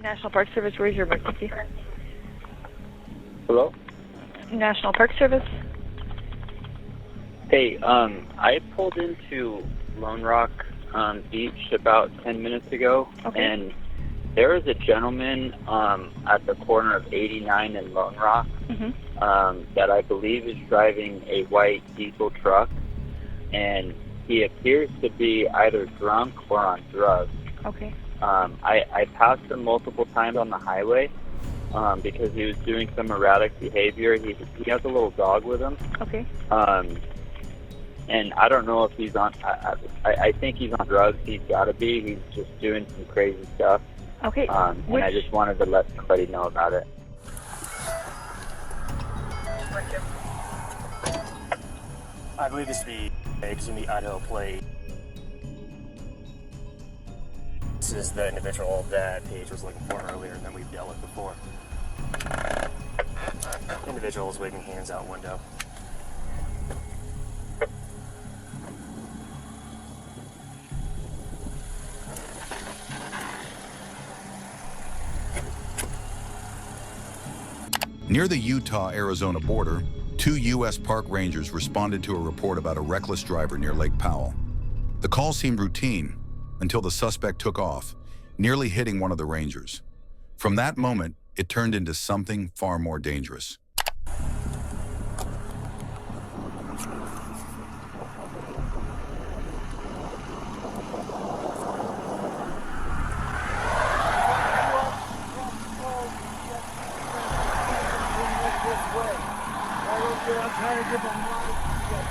National Park Service, where's your emergency? Hello? National Park Service? Hey, I pulled into Lone Rock Beach about 10 minutes ago, Okay. and there is a gentleman at the corner of 89 and Lone Rock that I believe is driving a white diesel truck, and he appears to be either drunk or on drugs. Okay. I passed him multiple times on the highway because he was doing some erratic behavior. He has a little dog with him. Okay. And I don't know if he's on, I think he's on drugs. He's got to be. He's just doing some crazy stuff. Okay. And I just wanted to let somebody know about it. I believe this to be in the Idaho plate. This is the individual that Paige was looking for earlier and that we've dealt with before. Individual is waving hands out window. Near the Utah-Arizona border, 2 U.S. Park Rangers responded to a report about a reckless driver near Lake Powell. The call seemed routine until the suspect took off, nearly hitting one of the Rangers. From that moment, it turned into something far more dangerous. I'm trying to give them life.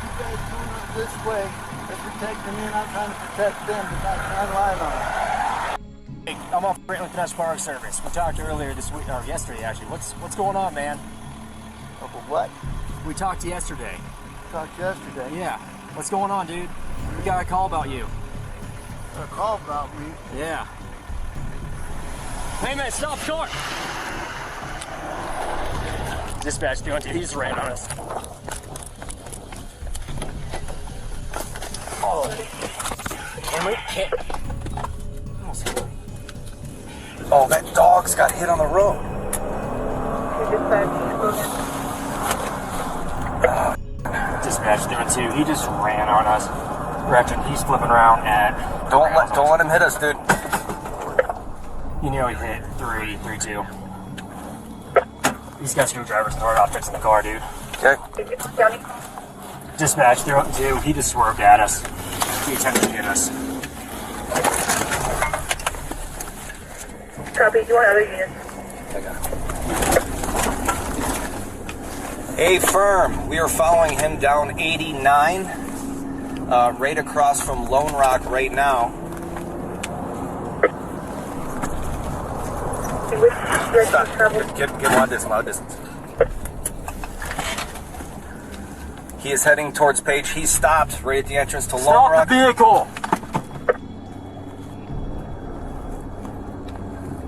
You guys come out this way. They're protecting me and I'm trying to protect them, but that's not line on it. Hey, I'm off Brentwood National Park Service. We talked earlier this week, or yesterday actually. What's going on, man? Oh, what? We talked yesterday. Talked yesterday. Yeah. What's going on, dude? We got a call about you. A call about me? Yeah. Hey man, stop short! Dispatch doing two, he just ran on us. Oh. Can't. Oh, that dog's got hit on the road. Dispatch doing two, he just ran on us. Direction, he's flipping around at... Don't let him hit us, dude. You know he hit 332. He's got screwdrivers and hard objects in the car, dude. Okay. Dispatch, they're up two. He just swerved at us. He attempted to hit us. Copy. Do you want other units? I got it. A firm. We are following him down 89, right across from Lone Rock right now. Get loud distance. He is heading towards Page. He stopped right at the entrance to Lone Rock. Stop the vehicle!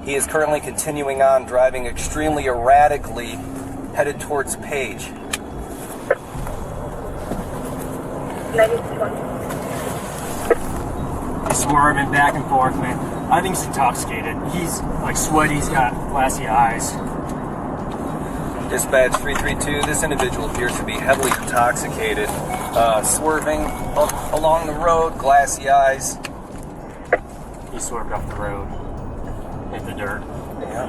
He is currently continuing on, driving extremely erratically, headed towards Page. 90-20. He's swerving back and forth, man. I think he's intoxicated. He's like sweaty, he's got glassy eyes. Dispatch 332, this individual appears to be heavily intoxicated, swerving along the road, glassy eyes. He swerved off the road, hit the dirt. Yeah.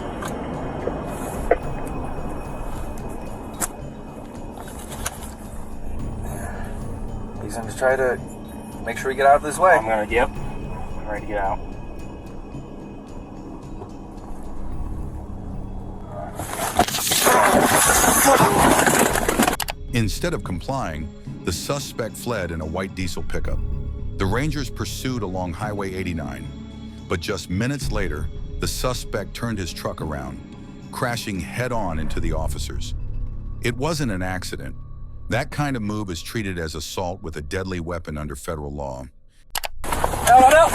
He's going to try to make sure we get out of this way. I'm ready to get out. Instead of complying, the suspect fled in a white diesel pickup. The Rangers pursued along Highway 89, but just minutes later, the suspect turned his truck around, crashing head-on into the officers. It wasn't an accident. That kind of move is treated as assault with a deadly weapon under federal law. No!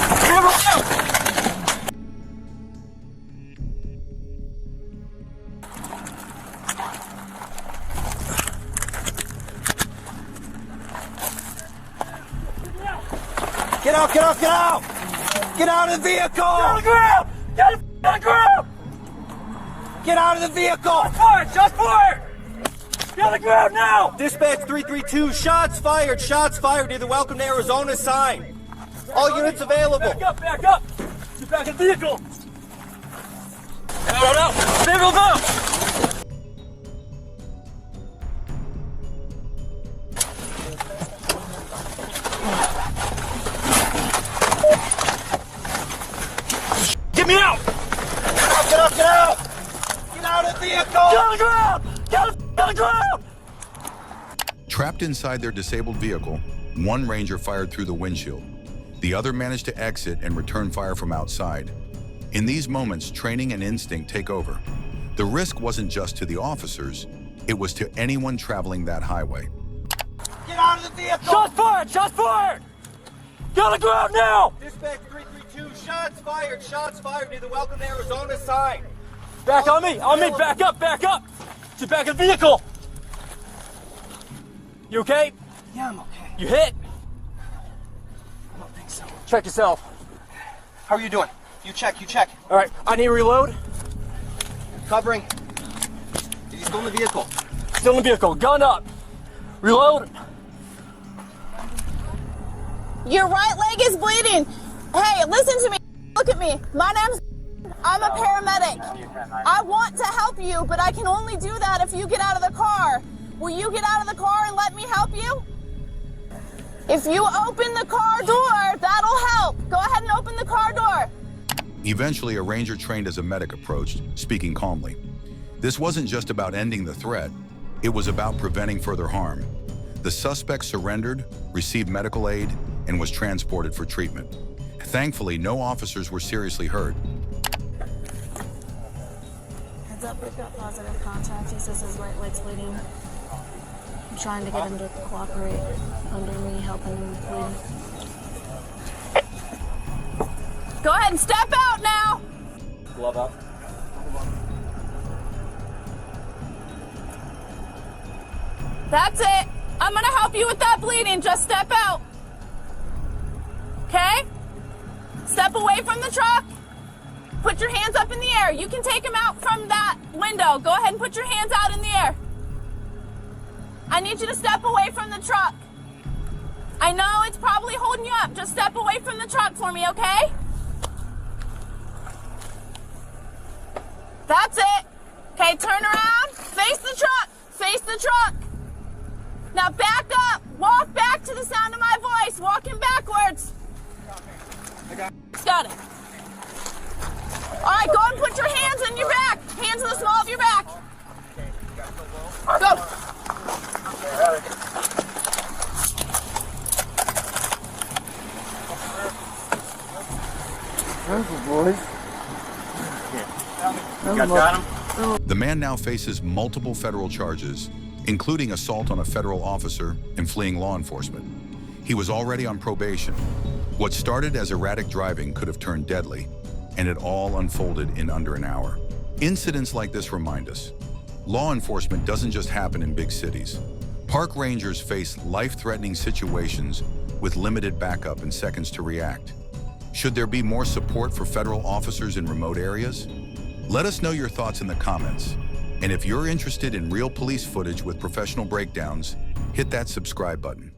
Get out! Get out of the vehicle! Get on the ground! Get on the ground! Get out of the vehicle! Shots fired! Shots fired! Get on the ground now! Dispatch 332, shots fired near the Welcome to Arizona sign. All units available. Back up, back up! Get back in the vehicle! No! Vehicle move! Get me out! Get up! Get out! Get out of the vehicle! Get on the ground! Get on the ground! Trapped inside their disabled vehicle, one ranger fired through the windshield. The other managed to exit and return fire from outside. In these moments, training and instinct take over. The risk wasn't just to the officers, it was to anyone traveling that highway. Get out of the vehicle! Shots fired! Shots fired! Get on the ground now! Dispatch 332, shots fired near the Welcome to Arizona sign. Back on me, back up! Get back in the vehicle! You okay? Yeah, I'm okay. You hit? I don't think so. Check yourself. How are you doing? You check. All right, I need to reload. Covering. He's still in the vehicle. Still in the vehicle, gun up. Reload. Your right leg is bleeding. Hey, listen to me. Look at me. My name's... I'm a paramedic. I want to help you, but I can only do that if you get out of the car. Will you get out of the car and let me help you? If you open the car door, that'll help. Go ahead and open the car door. Eventually, a ranger trained as a medic approached, speaking calmly. This wasn't just about ending the threat, it was about preventing further harm. The suspect surrendered, received medical aid, and was transported for treatment. Thankfully, no officers were seriously hurt. Heads up, we've got positive contact. He says his right leg's bleeding. I'm trying to get him to cooperate under me, helping him bleed. Go ahead and step out now. Glove up. That's it. I'm gonna help you with that bleeding. Just step out. Okay? Step away from the truck. Put your hands up in the air. You can take him out from that window. Go ahead and put your hands out in the air. I need you to step away from the truck. I know it's probably holding you up. Just step away from the truck for me, okay? That's it. Okay, turn around. Face the truck. Face the truck. Now back up. Walk back to the sound of my voice. Walking backwards. Got it. All right, go and put your hands in your back. Hands in the small of your back. Go. Got him? The man now faces multiple federal charges, including assault on a federal officer and fleeing law enforcement. He was already on probation. What started as erratic driving could have turned deadly, and it all unfolded in under an hour. Incidents like this remind us, law enforcement doesn't just happen in big cities. Park rangers face life-threatening situations with limited backup and seconds to react. Should there be more support for federal officers in remote areas? Let us know your thoughts in the comments. And if you're interested in real police footage with professional breakdowns, hit that subscribe button.